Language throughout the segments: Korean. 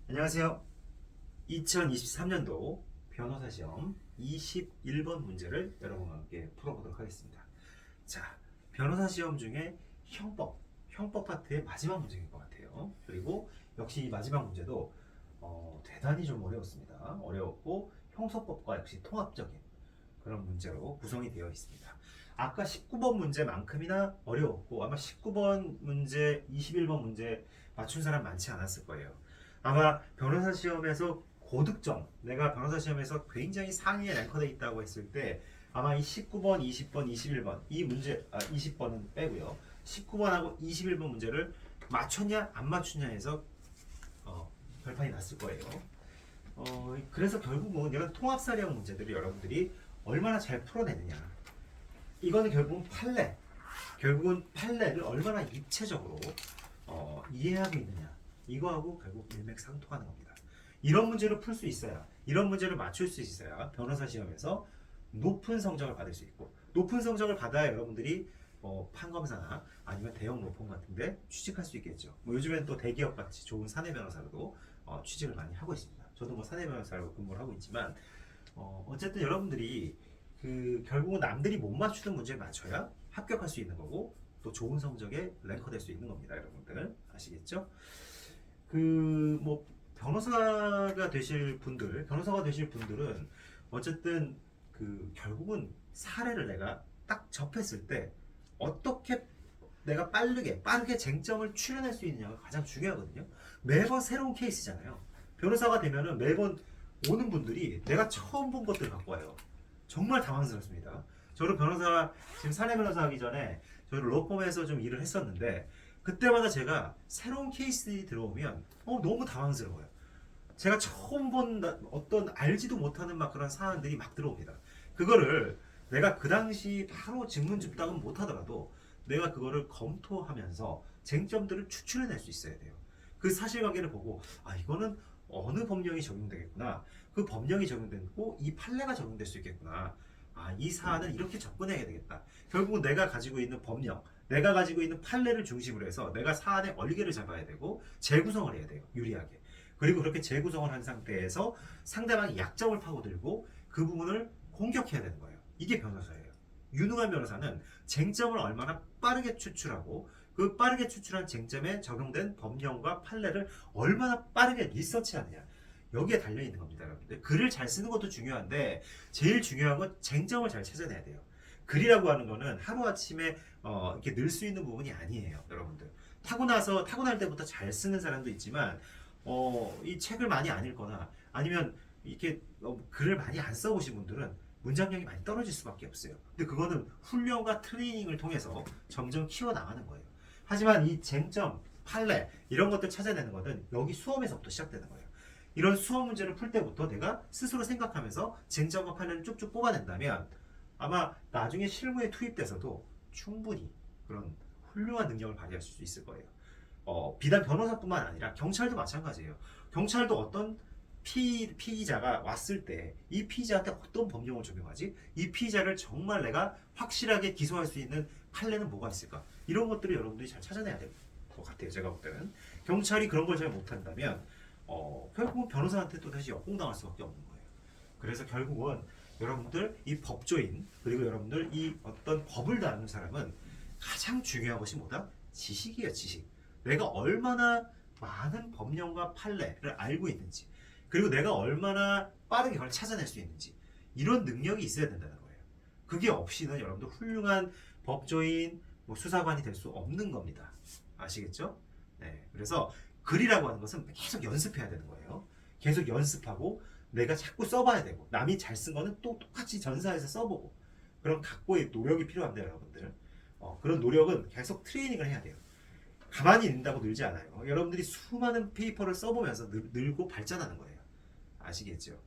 안녕하세요. 2023년도 변호사 시험 21번 문제를 여러분과 함께 풀어보도록 하겠습니다. 자, 변호사 시험 중에 형법 파트의 마지막 문제인 것 같아요. 그리고 역시 이 마지막 문제도 대단히 좀 어려웠습니다. 어려웠고 형소법과 역시 통합적인 그런 문제로 구성이 되어 있습니다. 아까 19번 문제만큼이나 어려웠고 아마 19번 문제, 21번 문제 맞춘 사람 많지 않았을 거예요. 아마 변호사 시험에서 고득점, 내가 변호사 시험에서 굉장히 상위에 랭커돼 있다고 했을 때 아마 이 19번, 20번, 21번 이 문제, 20번은 빼고요. 19번하고 21번 문제를 맞췄냐 안 맞췄냐 해서 결판이 났을 거예요. 그래서 결국은 이런 통합사령 문제들을 여러분들이 얼마나 잘 풀어내느냐. 이거는 결국은 판례를 얼마나 입체적으로 이해하고 있느냐. 이거하고 결국 일맥상통하는 겁니다. 이런 문제를 풀 수 있어야, 이런 문제를 맞출 수 있어야 변호사 시험에서 높은 성적을 받을 수 있고, 높은 성적을 받아야 여러분들이 판검사나 아니면 대형 로펌 같은데 취직할 수 있겠죠. 요즘엔 또 대기업 같이 좋은 사내 변호사로도 취직을 많이 하고 있습니다. 저도 사내 변호사로 근무를 하고 있지만 어쨌든 여러분들이 결국은 남들이 못 맞추는 문제를 맞춰야 합격할 수 있는 거고 또 좋은 성적에 랭커될 수 있는 겁니다. 여러분들 아시겠죠? 뭐 변호사가 되실 분들은 어쨌든 결국은 사례를 내가 딱 접했을 때 어떻게 내가 빠르게 쟁점을 추려낼 수 있느냐가 가장 중요하거든요. 매번 새로운 케이스잖아요. 변호사가 되면은 매번 오는 분들이 내가 처음 본 것들 갖고 와요. 정말 당황스럽습니다. 저도 지금 사내 변호사 하기 전에 저도 로펌에서 좀 일을 했었는데 그때마다 제가 새로운 케이스들이 들어오면 너무 당황스러워요. 제가 처음 본 어떤 알지도 못하는 막 그런 사안들이 막 들어옵니다. 그거를 내가 그 당시 바로 증문즉답은 못하더라도 내가 그거를 검토하면서 쟁점들을 추출해낼 수 있어야 돼요. 그 사실관계를 보고 이거는 어느 법령이 적용되겠구나. 그 법령이 적용되고 이 판례가 적용될 수 있겠구나. 이 사안은 이렇게 접근해야 되겠다. 결국은 내가 가지고 있는 법령, 내가 가지고 있는 판례를 중심으로 해서 내가 사안의 얼개를 잡아야 되고 재구성을 해야 돼요. 유리하게. 그리고 그렇게 재구성을 한 상태에서 상대방의 약점을 파고들고 그 부분을 공격해야 되는 거예요. 이게 변호사예요. 유능한 변호사는 쟁점을 얼마나 빠르게 추출하고 그 빠르게 추출한 쟁점에 적용된 법령과 판례를 얼마나 빠르게 리서치하느냐. 여기에 달려있는 겁니다, 여러분들. 글을 잘 쓰는 것도 중요한데 제일 중요한 건 쟁점을 잘 찾아내야 돼요. 글이라고 하는 거는 하루아침에 이렇게 늘 수 있는 부분이 아니에요, 여러분들. 타고날 때부터 잘 쓰는 사람도 있지만 이 책을 많이 안 읽거나 아니면 이렇게 글을 많이 안 써보신 분들은 문장력이 많이 떨어질 수밖에 없어요. 근데 그거는 훈련과 트레이닝을 통해서 점점 키워나가는 거예요. 하지만 이 쟁점, 판례 이런 것들 찾아내는 것은 여기 수험에서부터 시작되는 거예요. 이런 수험 문제를 풀 때부터 내가 스스로 생각하면서 쟁점과 판례를 쭉쭉 뽑아낸다면 아마 나중에 실무에 투입돼서도 충분히 그런 훌륭한 능력을 발휘하실 수 있을 거예요. 비단 변호사뿐만 아니라 경찰도 마찬가지예요. 경찰도 어떤 피의자가 왔을 때 이 피의자한테 어떤 법령을 적용하지? 이 피의자를 정말 내가 확실하게 기소할 수 있는 판례는 뭐가 있을까? 이런 것들을 여러분들이 잘 찾아내야 될 것 같아요. 제가 볼 때는 경찰이 그런 걸 잘 못한다면 결국은 변호사한테 또 다시 역공당할 수밖에 없는 거예요. 그래서 결국은 여러분들 이 법조인 그리고 여러분들 이 어떤 법을 다루는 사람은 가장 중요한 것이 뭐다? 지식이에요. 지식. 내가 얼마나 많은 법령과 판례를 알고 있는지 그리고 내가 얼마나 빠르게 그걸 찾아낼 수 있는지 이런 능력이 있어야 된다는 거예요. 그게 없이는 여러분들 훌륭한 법조인, 수사관이 될 수 없는 겁니다. 아시겠죠? 네, 그래서 글이라고 하는 것은 계속 연습해야 되는 거예요. 계속 연습하고 내가 자꾸 써봐야 되고 남이 잘 쓴 거는 또 똑같이 전사해서 써보고 그런 각고의 노력이 필요합니다, 여러분들. 그런 노력은 계속 트레이닝을 해야 돼요. 가만히 있는다고 늘지 않아요. 여러분들이 수많은 페이퍼를 써보면서 늘고 발전하는 거예요. 아시겠죠?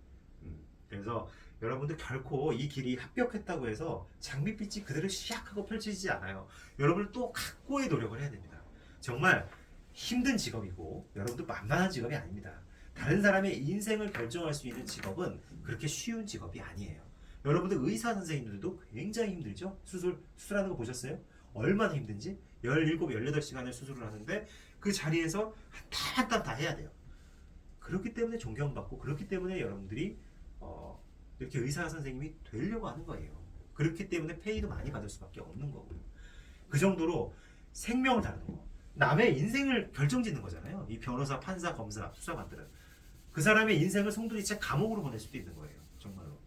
그래서 여러분들 결코 이 길이 합격했다고 해서 장밋빛이 그대로 시약하고 펼쳐지지 않아요. 여러분들 또 각고의 노력을 해야 됩니다. 정말 힘든 직업이고 여러분들 만만한 직업이 아닙니다. 다른 사람의 인생을 결정할 수 있는 직업은 그렇게 쉬운 직업이 아니에요. 여러분들 의사 선생님들도 굉장히 힘들죠? 수술하는 거 보셨어요? 얼마나 힘든지? 17, 18시간을 수술을 하는데 그 자리에서 한 땀 한 땀 다 해야 돼요. 그렇기 때문에 존경받고 그렇기 때문에 여러분들이 이렇게 의사 선생님이 되려고 하는 거예요. 그렇기 때문에 페이도 많이 받을 수밖에 없는 거고요. 그 정도로 생명을 다루는 거. 남의 인생을 결정짓는 거잖아요. 이 변호사, 판사, 검사, 수사관들은. 그 사람의 인생을 송두리째 감옥으로 보낼 수도 있는 거예요. 정말로.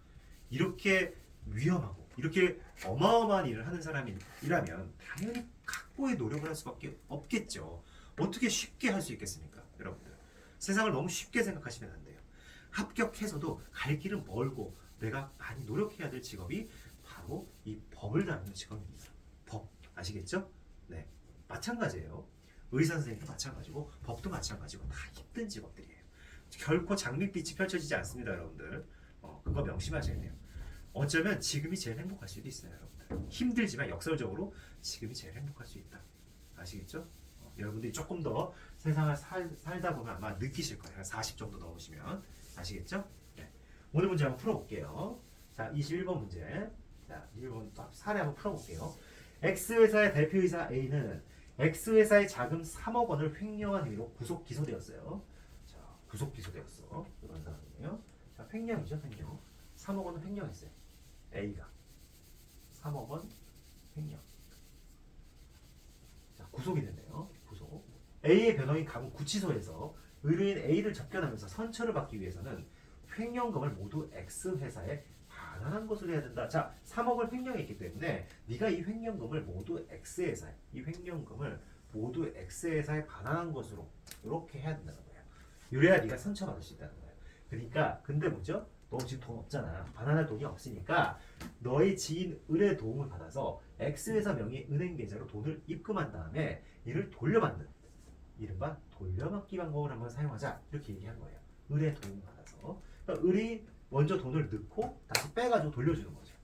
이렇게 위험하고 이렇게 어마어마한 일을 하는 사람이라면 당연히 각고의 노력을 할 수밖에 없겠죠. 어떻게 쉽게 할 수 있겠습니까? 여러분들. 세상을 너무 쉽게 생각하시면 안 돼요. 합격해서도 갈 길은 멀고 내가 많이 노력해야 될 직업이 바로 이 법을 다루는 직업입니다. 법. 아시겠죠? 네. 마찬가지예요. 의사 선생님도 마찬가지고 법도 마찬가지고 다 힘든 직업들이에요. 결코 장밋빛이 펼쳐지지 않습니다, 여러분들. 그거 명심하셔야 돼요. 어쩌면 지금이 제일 행복할 수도 있어요, 여러분들. 힘들지만 역설적으로 지금이 제일 행복할 수 있다. 아시겠죠? 여러분들이 조금 더 세상을 살다 보면 아마 느끼실 거예요. 한 40 정도 넘으시면. 아시겠죠? 네. 오늘 문제 한번 풀어볼게요. 자, 21번 문제. 자, 21번 사례 한번 풀어볼게요. X회사의 대표이사 A는 X회사의 자금 3억 원을 횡령한 혐의로 구속 기소되었어요. 자, 구속 기소되었어. 이런 상황이에요. 자, 횡령이죠, 횡령. 3억 원은 횡령했어요. A가 3억 원 횡령. 자, 구속이 됐네요. 구속. A의 변호인 가구 구치소에서 의뢰인 A를 접견하면서 선처를 받기 위해서는 횡령금을 모두 X회사에 반환한 것으로 해야 된다. 자, 3억을 횡령했기 때문에 네가 이 횡령금을 모두 X회사에 이 횡령금을 모두 X회사에 반환한 것으로 이렇게 해야 된다는 거예요. 이래야 네가 선처받을 수 있다는 거예요. 그러니까 근데 뭐죠? 너 지금 돈 없잖아. 반환할 돈이 없으니까 너의 지인 을의 도움을 받아서 X회사 명의 은행 계좌로 돈을 입금한 다음에 이를 돌려받는 이른바 돌려막기 방법을 한번 사용하자 이렇게 얘기한 거예요. 을의 도움을 받아서 그러니까 을이 먼저 돈을 넣고 다시 빼가지고 돌려주는 거죠.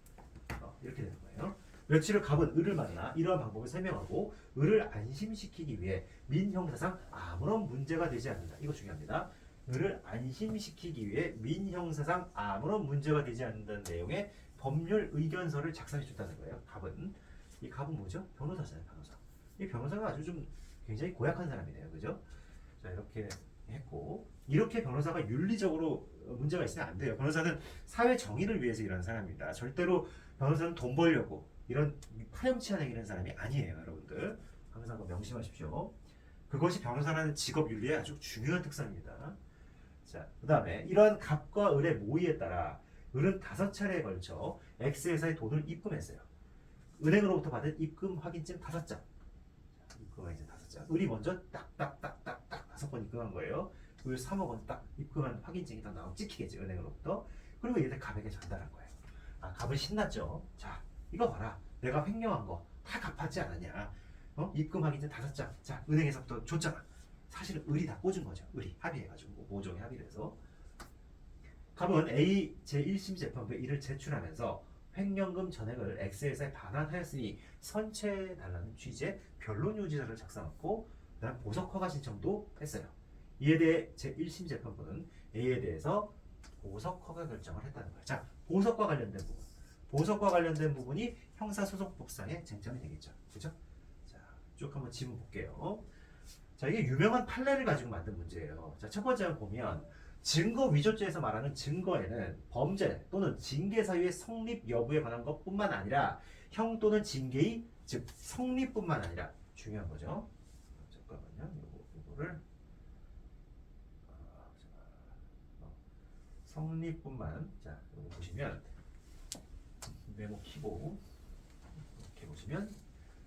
이렇게 되는 거예요. 며칠 후 갑은 을을 만나 이러한 방법을 설명하고 을을 안심시키기 위해 민형사상 아무런 문제가 되지 않는다. 이거 중요합니다. 을을 안심시키기 위해 민형사상 아무런 문제가 되지 않는다는 내용의 법률 의견서를 작성해 줬다는 거예요. 갑은. 이 갑은 뭐죠? 변호사잖아요. 변호사. 이 변호사가 아주 좀 굉장히 고약한 사람이네요. 그죠? 자, 이렇게 했고 이렇게 변호사가 윤리적으로 문제가 있으면 안 돼요. 변호사는 사회 정의를 위해서 일하는 사람입니다. 절대로 변호사는 돈 벌려고 이런 파렴치한 행위를 하는 사람이 아니에요. 여러분들 항상 한번 명심하십시오. 그것이 변호사라는 직업 윤리의 아주 중요한 특성입니다. 자, 그 다음에 이러한 갑과 을의 모의에 따라 을은 5차례에 걸쳐 X회사에 돈을 입금했어요. 은행으로부터 받은 입금 확인증 5장. 입금 확인증 5장. 을이 먼저 딱딱딱딱딱 5번 입금한 거예요. 을 3억 원 딱 입금한 확인증이 딱 나오면 찍히겠지, 은행으로부터. 그리고 얘들 갑에게 전달한 거예요. 아, 갑은 신났죠. 자, 이거 봐라. 내가 횡령한 거 다 갚았지 않았냐. 입금 확인증 5장. 자, 은행에서부터 줬잖아. 사실은 을이 다 꽂은 거죠. 을이 합의해가지고 모종에 합의를 해서 갑은 A 제1심 재판부에 이를 제출하면서 횡령금 전액을 X회사에 반환하였으니 선체해달라는 취지의 변론 요지서를 작성했고 그다음 보석 허가 신청도 했어요. 이에 대해 제1심 재판부는 A에 대해서 보석 허가 결정을 했다는 거예요. 자, 보석과 관련된 부분. 보석과 관련된 부분이 형사소송법상의 쟁점이 되겠죠. 그죠? 자, 쭉 한번 지문 볼게요. 자, 이게 유명한 판례를 가지고 만든 문제예요. 자, 첫 번째 한번 보면 증거 위조죄에서 말하는 증거에는 범죄 또는 징계 사유의 성립 여부에 관한 것뿐만 아니라 형 또는 징계의 즉 성립뿐만 아니라 중요한 거죠. 잠깐만요. 요거를 성립뿐만 자, 요거 보시면 메모 키고 이렇게 보시면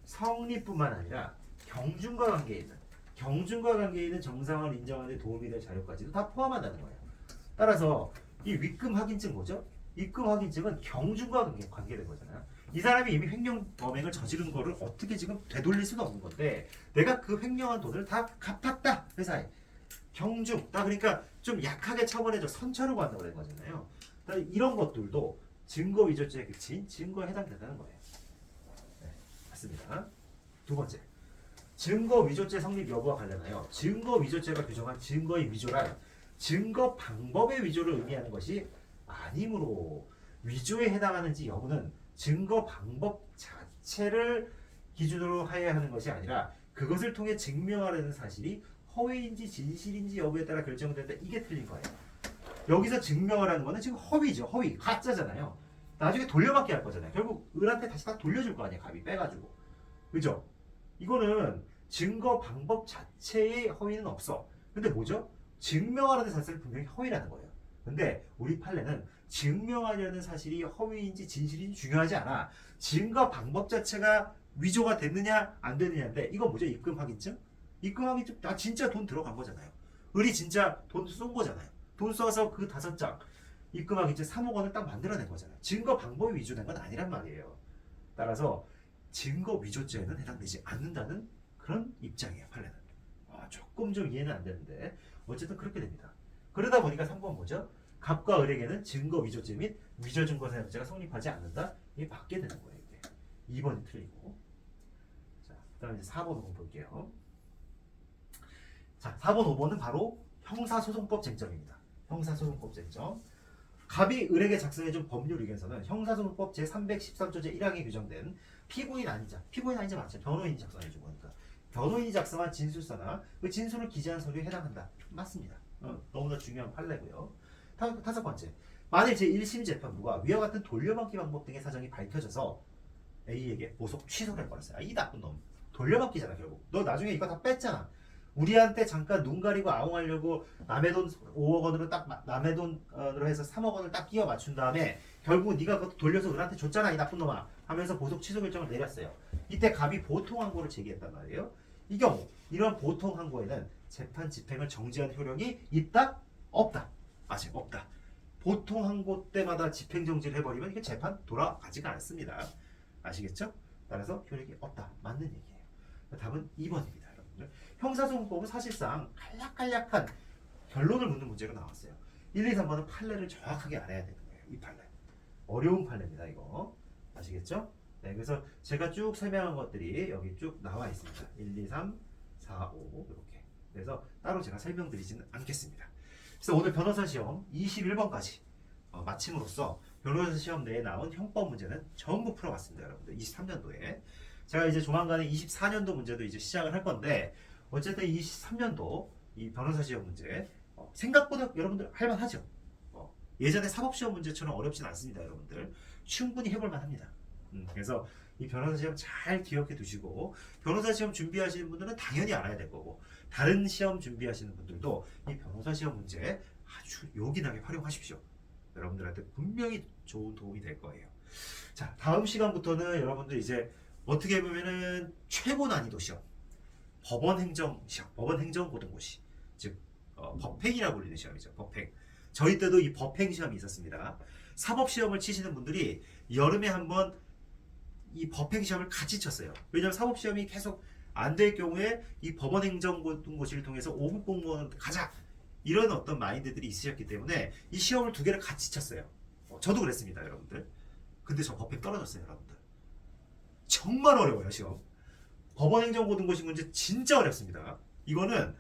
성립뿐만 아니라 경중과 관계에 있는 정상을 인정하는 데 도움이 될 자료까지도 다 포함한다는 거예요. 따라서 이 윗금 확인증 뭐죠? 입금 확인증은 경중과 관계된 거잖아요. 이 사람이 이미 횡령 범행을 저지른 거를 어떻게 지금 되돌릴 수는 없는 건데 내가 그 횡령한 돈을 다 갚았다 회사에. 경중, 그러니까 좀 약하게 처벌해줘 선처를 구한다고 그런 거잖아요. 이런 것들도 증거 위조죄에 그친 증거에 해당된다는 거예요. 네, 맞습니다. 두 번째, 증거 위조죄 성립 여부와 관련하여 증거 위조죄가 규정한 증거의 위조란 증거 방법의 위조를 의미하는 것이 아니므로 위조에 해당하는지 여부는 증거 방법 자체를 기준으로 하여야 하는 것이 아니라 그것을 통해 증명하려는 사실이 허위인지 진실인지 여부에 따라 결정된다. 이게 틀린 거예요. 여기서 증명을 하는 거는 지금 허위죠. 허위. 가짜잖아요. 나중에 돌려받게 할 거잖아요. 결국 을한테 다시 다 돌려줄 거 아니에요. 갑이 빼가지고. 그죠? 이거는 증거 방법 자체의 허위는 없어. 근데 뭐죠? 증명하려는 사실은 분명히 허위라는 거예요. 근데 우리 판례는 증명하려는 사실이 허위인지 진실인지 중요하지 않아. 증거 방법 자체가 위조가 됐느냐 안 됐느냐인데 이건 뭐죠? 입금 확인증? 입금 확인증 나 진짜 돈 들어간 거잖아요. 을이 진짜 돈 쏜 거잖아요. 돈 써서 그 5장 입금 확인증 3억 원을 딱 만들어낸 거잖아요. 증거 방법이 위조된 건 아니란 말이에요. 따라서 증거 위조죄에는 해당되지 않는다는 그런 입장이에요. 판례는. 조금 좀 이해는 안 되는데 어쨌든 그렇게 됩니다. 그러다 보니까 3번 뭐죠? 갑과 을에게는 증거 위조죄 및 위조 증거 사용죄가 성립하지 않는다. 이게 맞게 되는 거예요. 이게. 2번이 틀리고. 자, 그다음에 이제 4번 5번 볼게요. 자, 4번 5번은 바로 형사소송법 쟁점입니다. 형사소송법 쟁점. 갑이 을에게 작성해준 법률 의견서는 형사소송법 제313조 제1항에 규정된 피고인 아니자 맞죠? 변호인이 작성해준 거니까 변호인이 작성한 진술서나 그 진술을 기재한 서류에 해당한다. 맞습니다. 너무나 중요한 판례고요. 다섯 번째, 만일 제1심 재판부가 위와 같은 돌려받기 방법 등의 사정이 밝혀져서 A에게 보석 취소를 해버렸어요. 이 나쁜 놈. 돌려받기잖아 결국. 너 나중에 이거 다 뺐잖아. 우리한테 잠깐 눈 가리고 아웅하려고 남의 돈 5억 원으로 딱 남의 돈으로 해서 3억 원을 딱 끼워 맞춘 다음에 결국 네가 그것도 돌려서 을한테 줬잖아 이 나쁜 놈아 하면서 보석 취소 결정을 내렸어요. 이때 갑이 보통 항고를 제기했단 말이에요. 이 경우 이런 보통 항고에는 재판 집행을 정지한 효력이 있다? 없다? 맞아요. 없다. 보통 항고 때마다 집행 정지를 해버리면 이게 재판 돌아가지가 않습니다. 아시겠죠? 따라서 효력이 없다. 맞는 얘기예요. 답은 2번입니다. 형사소송법은 사실상 간략간략한 결론을 묻는 문제가 나왔어요. 1, 2, 3번은 판례를 정확하게 알아야 되는 거예요. 이 판례. 어려운 판례입니다. 이거. 아시겠죠? 네, 그래서 제가 쭉 설명한 것들이 여기 쭉 나와 있습니다. 1, 2, 3, 4, 5 이렇게. 그래서 따로 제가 설명드리지는 않겠습니다. 그래서 오늘 변호사 시험 21번까지 마침으로써 변호사 시험 내에 나온 형법 문제는 전부 풀어봤습니다. 여러분들 23년도에. 제가 이제 조만간에 24년도 문제도 이제 시작을 할 건데 어쨌든 23년도 이 변호사 시험 문제 생각보다 여러분들 할만하죠. 예전에 사법시험 문제처럼 어렵진 않습니다. 여러분들 충분히 해볼만 합니다. 그래서 이 변호사 시험 잘 기억해 두시고 변호사 시험 준비하시는 분들은 당연히 알아야 될 거고 다른 시험 준비하시는 분들도 이 변호사 시험 문제 아주 요긴하게 활용하십시오. 여러분들한테 분명히 좋은 도움이 될 거예요. 자, 다음 시간부터는 여러분들 이제 어떻게 보면은 최고 난이도 시험, 법원 행정 시험, 법원 행정 고등고시, 즉 법행이라고 불리는 시험이죠. 법행. 저희 때도 이 법행 시험이 있었습니다. 사법 시험을 치시는 분들이 여름에 한번 이 법행 시험을 같이 쳤어요. 왜냐하면 사법 시험이 계속 안 될 경우에 이 법원 행정 고등고시를 통해서 5급 공무원 가자 이런 어떤 마인드들이 있으셨기 때문에 이 시험을 두 개를 같이 쳤어요. 저도 그랬습니다, 여러분들. 근데 저 법행 떨어졌어요, 여러분들. 정말 어려워요 시험. 법원행정고등고시 문제 진짜 어렵습니다. 이거는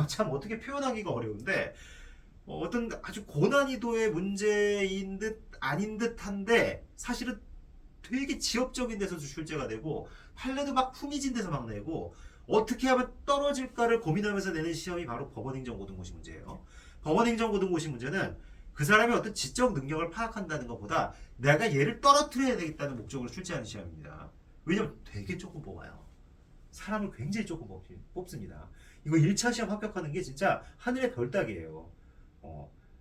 참 어떻게 표현하기가 어려운데 어떤 아주 고난이도의 문제인 듯 아닌 듯한데 사실은 되게 지엽적인 데서 출제가 되고 판례도 막 품위진 데서 막 내고 어떻게 하면 떨어질까를 고민하면서 내는 시험이 바로 법원행정고등고시 문제예요. 법원행정고등고시 문제는 그 사람의 어떤 지적 능력을 파악한다는 것보다 내가 얘를 떨어뜨려야 되겠다는 목적으로 출제하는 시험입니다. 왜냐면 되게 조금 뽑아요. 사람을 굉장히 조금 뽑습니다. 이거 1차 시험 합격하는 게 진짜 하늘의 별 따기예요.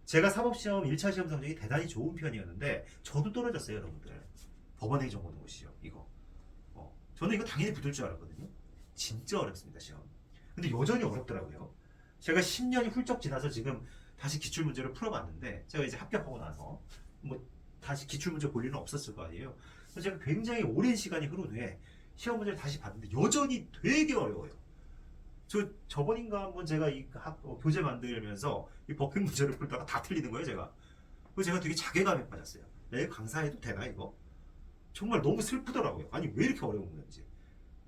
제가 사법시험 1차 시험 성적이 대단히 좋은 편이었는데 저도 떨어졌어요, 여러분들. 법원행정고등고시요, 이거. 저는 이거 당연히 붙을 줄 알았거든요. 진짜 어렵습니다, 시험. 근데 여전히 어렵더라고요. 제가 10년이 훌쩍 지나서 지금 다시 기출문제를 풀어봤는데 제가 이제 합격하고 나서 뭐 다시 기출문제 볼 일은 없었을 거 아니에요. 그래서 제가 굉장히 오랜 시간이 흐른 후에 시험 문제를 다시 봤는데 여전히 되게 어려워요. 저번인가 한번 제가 이 교재 만들면서 이 법행 문제를 풀다가 다 틀리는 거예요, 제가. 그래서 제가 되게 자괴감에 빠졌어요. 내일 강사해도 되나 이거? 정말 너무 슬프더라고요. 아니 왜 이렇게 어려운 건지.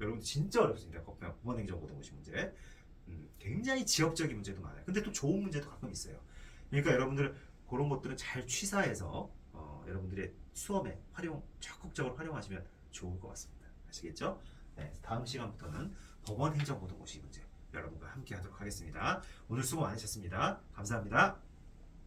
여러분 진짜 어렵습니다. 법원행정고등고시 문제. 굉장히 지엽적인 문제도 많아요. 근데 또 좋은 문제도 가끔 있어요. 그러니까 여러분들 그런 것들은 잘 취사해서 여러분들의 수험에 적극적으로 활용하시면 좋을 것 같습니다. 아시겠죠? 네, 다음 시간부터는 법원행정고등고시 문제 여러분과 함께 하도록 하겠습니다. 오늘 수고 많으셨습니다. 감사합니다.